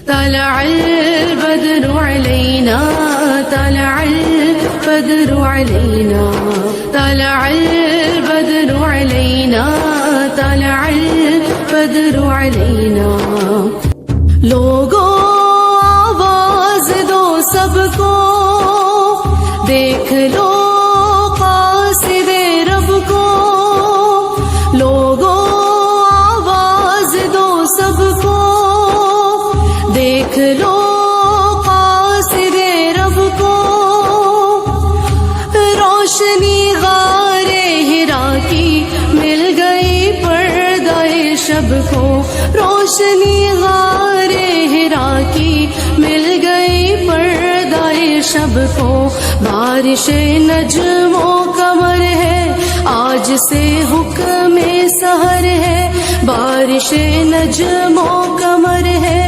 طلع البدر علينا طلع البدر علينا طلع البدر علينا طلع البدر علينا لوگوں آواز دو سب کو دیکھ لو قاصد رب کو لوگوں آواز دو سب کو دیکھ لو قاصد رب کو روشنی غار ہرا کی مل گئی پردہ شب کو روشنی غار ہرا کی مل گئی پردہ شب کو بارش نجم و قمر ہے آج سے حکم سحر ہے بارش نجم و قمر ہے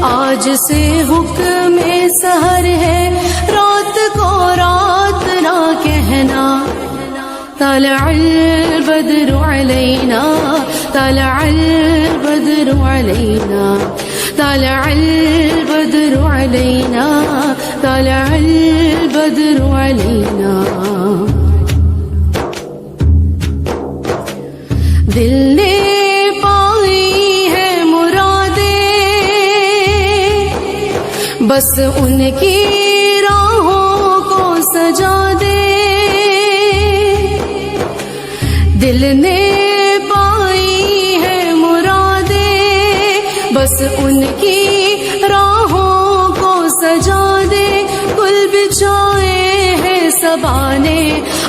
آج سے حکم سحر ہے رات کو رات نہ کہنا طلع البدر علينا طلع البدر علينا طلع البدر علينا طلع البدر علينا دل نے پائی ہے مرادیں بس ان کی راہوں کو سجا دے دل نے پائی ہے مرادیں بس ان کی راہوں کو سجا دے گل بچھائے ہیں صبا نے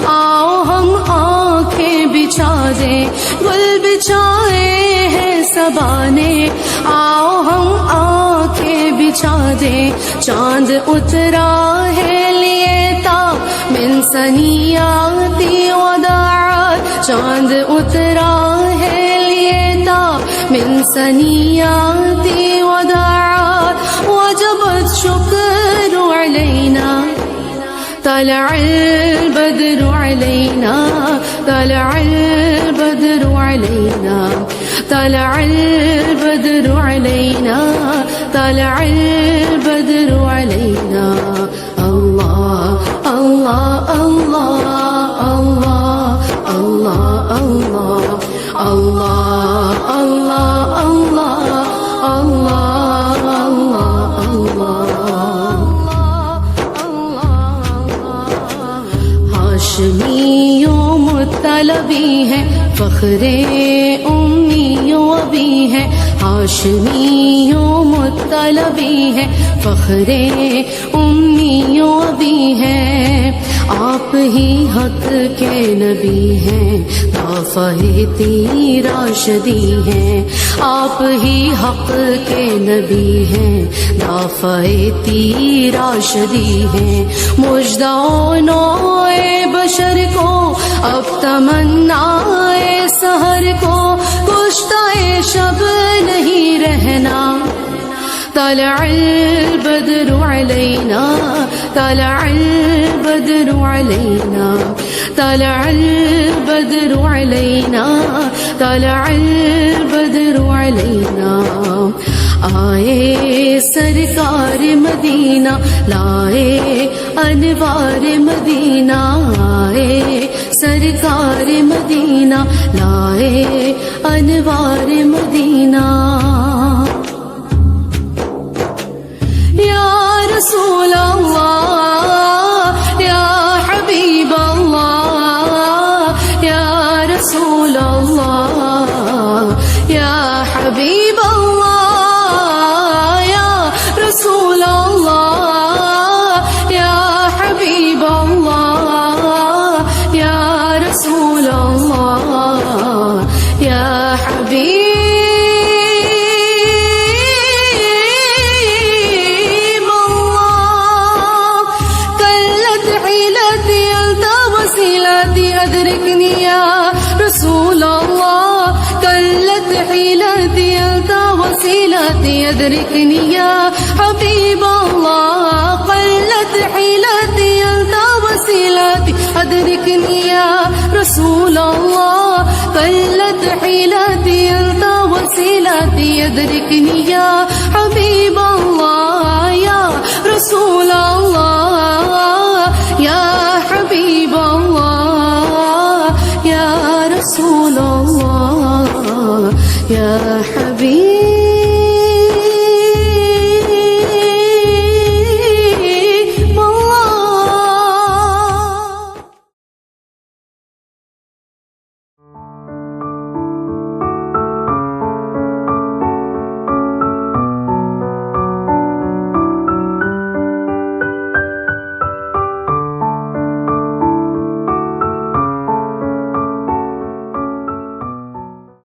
آؤ ہم آنکھیں بچھا دیں گل بچھائے ہیں صبا نے آؤ ہم آنکھیں بچھا دیں چاند اترا ہے لیے تا من ثنیاتی وداعات چاند اترا ہے لیے تا من ثنیاتی وداعات وجب الشکر علینا طلع البدر علينا طلع البدر علينا طلع البدر علينا طلع البدر علينا الله الله الله الله الله الله الله الله الله ہاشمیوں مطلبی ہے فخر امیوں ابھی ہے ہاشمیوں مطلبی ہے فخر امیوں ابھی ہے آپ ہی حق کے نبی ہیں دافعتی راشدی ہیں آپ ہی حق کے نبی ہیں دافعتی راشدی ہیں مژدہ نوع بشر کو اب تمنا سحر کو کشتہ شب نہیں رہنا طلع البدر علينا طلع البدر علينا طلع البدر علينا طلع البدر علينا آئے سرکار مدینہ لائے انوار مدینہ آئے سرکار مدینہ لائے انوار مدینہ یا رسول اللہ یا حبیب اللہ یا رسول اللہ یا حبیب اللہ یا رسول اللہ یا حبیب اللہ یا رسول اللہ یا حبیب أدركني يا رسول الله قلت حيلتي أنت وسيلتي أدركني يا حبيب الله قلت حيلتي أنت وسيلتي أدركني يا رسول الله قلت حيلتي أنت وسيلتي أدركني يا حبيب الله يا رسول الله يا حبيب الله يا رسول الله يا حبيب